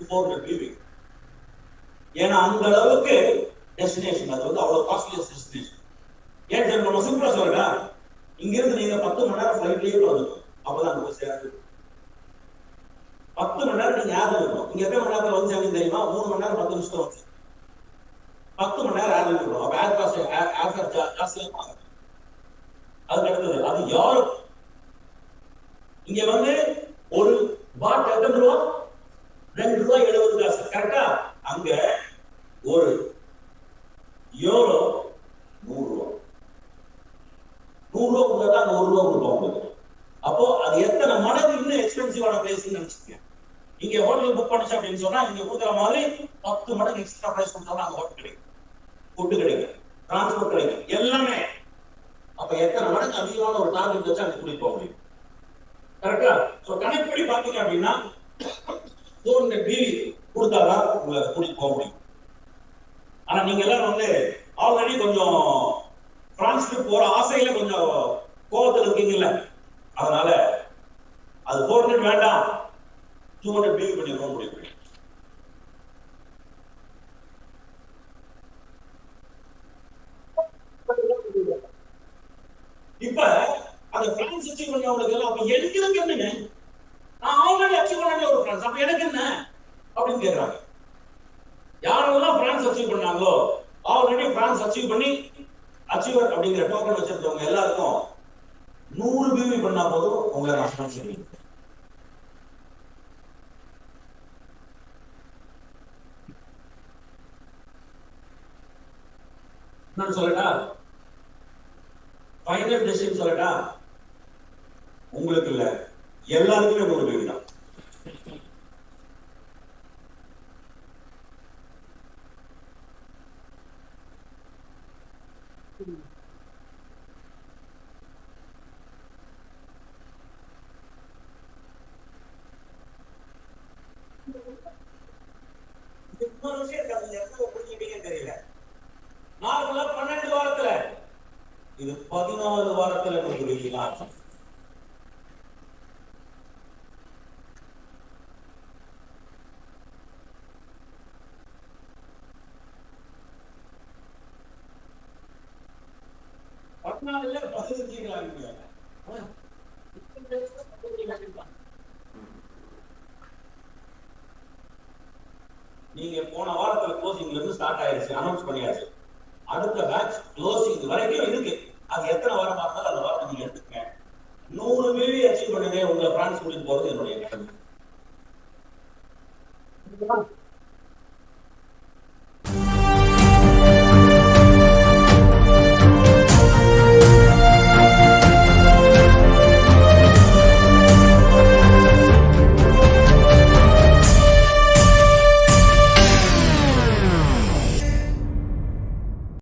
400 BV. ஏன்னா அந்த அளவுக்கு டெஸ்டினேஷன் அது வந்து அவ்வளவு காஸ்ட்லியஸ் டெஸ்டினேஷன். ஏன் சார் நம்ம சிம்பிளா சொல்றா, இங்க இருந்து நீங்க 10 மணி நேரம் ஃபிளைட்லயே வந்துடும், அப்பதான் அங்க போய் சேருது. 10 மணி நேரம் நீங்க ஏர்ல இருக்கணும். இங்க எத்தனை மணி நேரத்துல வந்து சேர்ந்து தெரியுமா? 3 மணி நேரம் 10 நிமிஷத்துல வந்து 10 மணி நேரம் ஏர்ல இருக்கணும். அப்ப ஏர் காஸ்ட் ஏர் ஜாஸ்தியா இருப்பாங்க. அதுக்கு அடுத்தது அது யூரோப். இங்க வந்து ஒரு பாட் எத்தனை ரூபா? $2.70. கரெக்டா? அங்க ஒரு யூரோ 100 ரூபா. 100 ரூபா கொடுத்தா அங்க 1 ரூபா கொடுப்பாங்க. அப்போ அது எத்தனை மடங்கு இன்னும் எக்ஸ்பென்சிவான பிளேஸ் நினைச்சுக்கீங்க. இங்க ஹோட்டல் புக் பண்ணிச்சு அப்படின்னு சொன்னா இங்க கொடுக்குற மாதிரி 10 மடங்கு எக்ஸ்ட்ரா பிரைஸ் கொடுத்தாலும் அங்க ஹோட்டல் கிடைக்கும், ஃபுட்டு கிடைக்கும், டிரான்ஸ்போர்ட் கிடைக்கும், எல்லாமே. அப்ப எத்தனை மடங்கு அதிகமான ஒரு டார்கெட் வச்சு அங்க கூட்டிட்டு போக முடியும். கரெக்டா? சோ கணக்கு படி பாத்தீங்க அப்படின்னா 400 BV கொடுத்தாதான் உங்களை கூட்டிட்டு போக முடியும். ஆனா நீங்க எல்லாரும் வந்து ஆல்ரெடி கொஞ்சம் பிரான்ஸ்க்கு போற ஆசையில கொஞ்சம் கோபத்துல இருக்கீங்கல்ல, அதனால அது 400 வேண்டாம், 200 BV பண்ணிருக்கோம் முடியும். இப்ப அந்த பிரான்ஸ் அச்சீவ் பண்ணவங்களுக்கு எல்லாம் அப்ப எனக்கு என்னங்க, நான் ஆல்ரெடி அச்சீவ் பண்ண ஒரு பிரான்ஸ், அப்ப எனக்கு என்ன அப்படின்னு கேக்குறாங்க. யாரெல்லாம் பிரான்ஸ் அச்சீவ் பண்ணாங்களோ, ஆல்ரெடி பிரான்ஸ் அச்சீவ் பண்ணி அச்சீவர் அப்படிங்கிற டோக்கன் வச்சிருக்கவங்க எல்லாருக்கும் 100 BV பண்ணா போதும் உங்களை நான் சொல்லுவேன். நான் சொல்லட்டா, ஃபைனல் டெசிஷன் சொல்லட்டா, உங்களுக்கு இல்ல எல்லாருக்குமே 100 BV தான். தெரியல, நார்மலா 12 வாரத்துல, இது 14 வாரத்துல கொடுக்குறீங்களா? நீங்க போன வாரத்துல க்ளோசிங்ல இருந்து ஸ்டார்ட் ஆயிருச்சு, அனௌன்ஸ் பண்ணியாச்சு. அடுத்த பேட்ச் க்ளோசிங் வரைக்கும் இருக்கு. அது எத்தனை வாரமா இருந்தாலும் அந்த வாரம் நீங்க எடுத்துக்கங்க. 100 BV அச்சீவ் பண்ணுங்க, உங்களை பிரான்ஸ் கூட்டிட்டு போறது என்னுடைய கடமை.